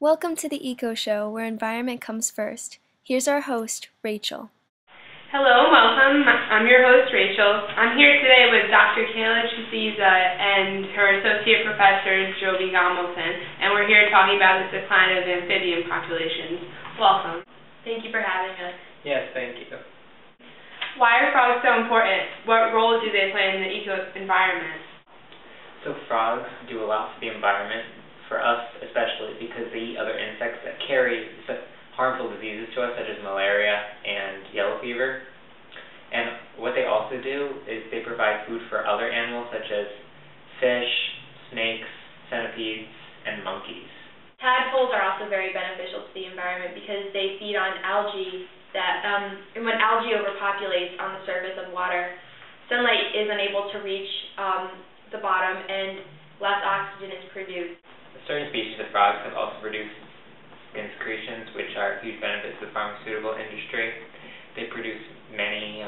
Welcome to the EcoShow, where environment comes first. Here's our host, Rachel. Hello, welcome. I'm your host, Rachel. I'm here today with Dr. Kayla and her associate professor, Jobe, and we're here talking about the decline of amphibian populations. Welcome. Thank you for having us. Yes, thank you. Why are frogs so important? What role do they play in the eco-environment? So frogs do a lot for the environment, for us especially, because they eat other insects that carry harmful diseases to us, such as malaria and yellow fever. And what they also do is they provide food for other animals, such as fish, snakes, centipedes, and monkeys. Tadpoles are also very beneficial to the environment because they feed on algae and when algae overpopulates on the surface of water, sunlight is unable to reach the bottom and less oxygen is produced. Certain species of frogs have also produced skin secretions, which are huge benefits to the pharmaceutical industry. They produce many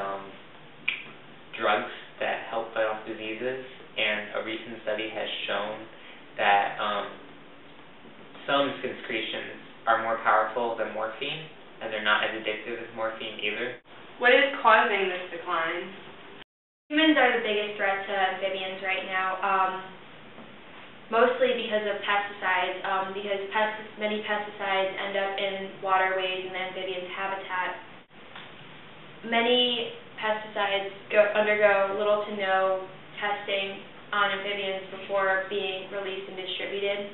drugs that help fight off diseases, and a recent study has shown that some skin secretions are more powerful than morphine, and they're not as addictive as morphine either. What is causing this decline? Humans are the biggest threat to amphibians right now. Mostly because of pesticides, because many pesticides end up in waterways and the amphibians' habitat. Many pesticides undergo little to no testing on amphibians before being released and distributed.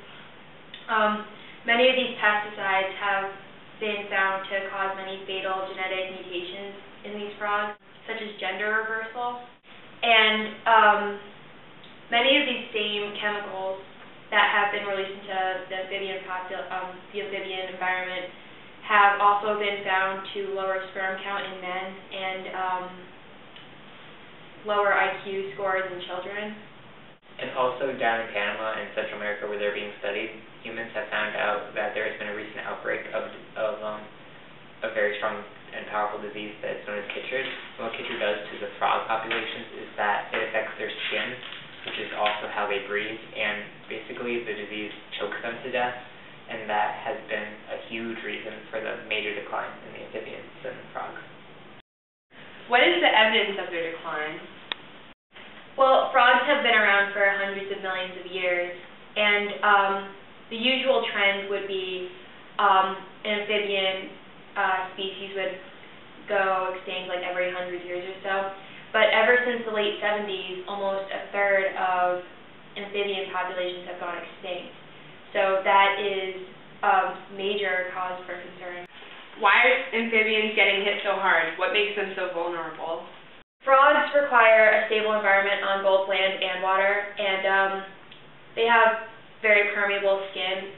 Many of these pesticides have been found to cause many fatal genetic mutations in these frogs, such as gender reversal. And many of these same chemicals that have been released into the amphibian environment have also been found to lower sperm count in men and lower IQ scores in children. And also down in Panama and Central America, where they're being studied, humans have found out that there has been a recent outbreak of a very strong and powerful disease that's known as chytrid. And what chytrid does to the frog populations is that it affects their skin, which is also how they breathe, and basically the disease chokes them to death, and that has been a huge reason for the major decline in the amphibians and frogs. What is the evidence of their decline? Well, frogs have been around for hundreds of millions of years, and the usual trend would be an amphibian species would go extinct like every 100 years or so. But ever since the late 70s, almost a third of amphibian populations have gone extinct. So that is a major cause for concern. Why are amphibians getting hit so hard? What makes them so vulnerable? Frogs require a stable environment on both land and water, and they have very permeable skin,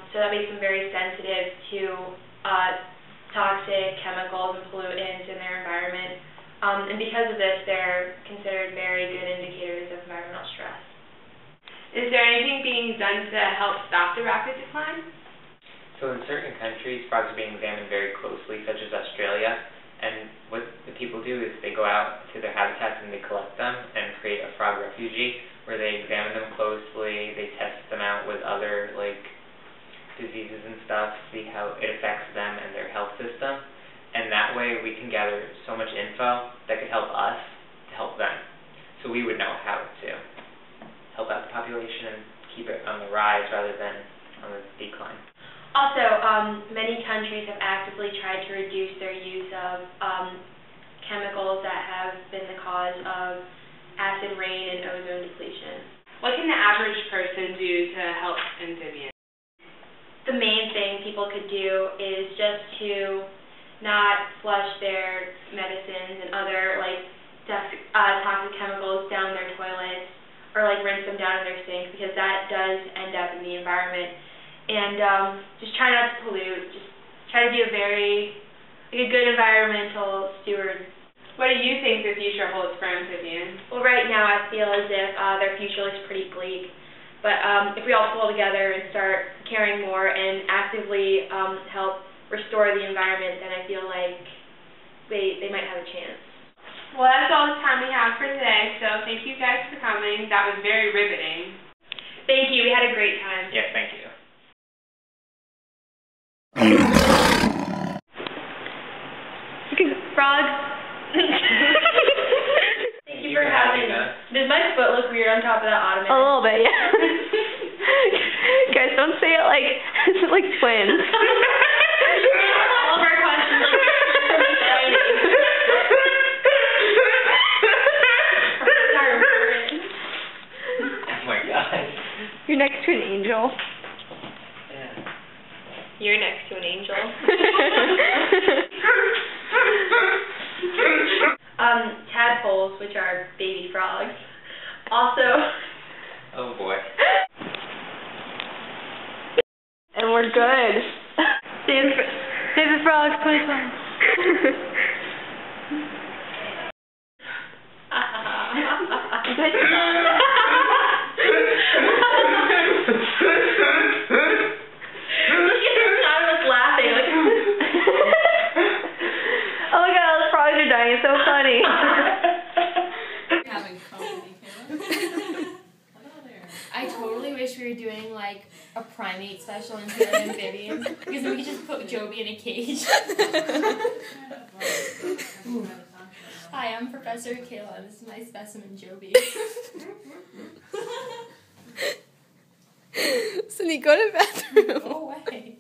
so that makes them very sensitive to toxic chemicals and pollutants in their environment. And because of this, they're considered very good indicators of environmental stress. Is there anything being done to help stop the rapid decline? So in certain countries, frogs are being examined very closely, such as Australia, and what the people do is they go out to their habitats and they collect them and create a frog refugee, where they examine them closely, they test them out with other diseases and stuff, see how it affects them and their health system. And that way we can gather so much info that could help us to help them. So we would know how to help out the population and keep it on the rise rather than on the decline. Also, many countries have actively tried to reduce their use of chemicals that have been the cause of acid rain and ozone depletion. What can the average person do to help amphibians? The main thing people could do is just to not flush their medicines and other toxic chemicals down their toilets, or rinse them down in their sinks, because that does end up in the environment. And just try not to pollute. Just try to be a good environmental steward. What do you think the future holds for amphibians? Well, right now I feel as if their future looks pretty bleak. But if we all pull together and start caring more and actively help restore the environment, then I feel like they might have a chance. Well, that's all the time we have for today, so thank you guys for coming. That was very riveting. Thank you. We had a great time. Yes, thank you. on top of that ottoman. A little bit, yeah. Guys, don't say it like twins. All of our questions like Oh my god. You're next to an angel. Yeah. You're next to an angel. Tadpoles, which are baby frogs, also. Oh boy. And we're good. Save the frogs, 2012. Oh my god, those frogs are dying. It's so funny. Having fun with me, Kayla. Hello there. I totally wish we were doing like a primate special instead of amphibians, because then we could just put Jobe in a cage. Hi, I'm Professor Kayla. This is my specimen, Jobe. Cindy, go to the bathroom. Go away.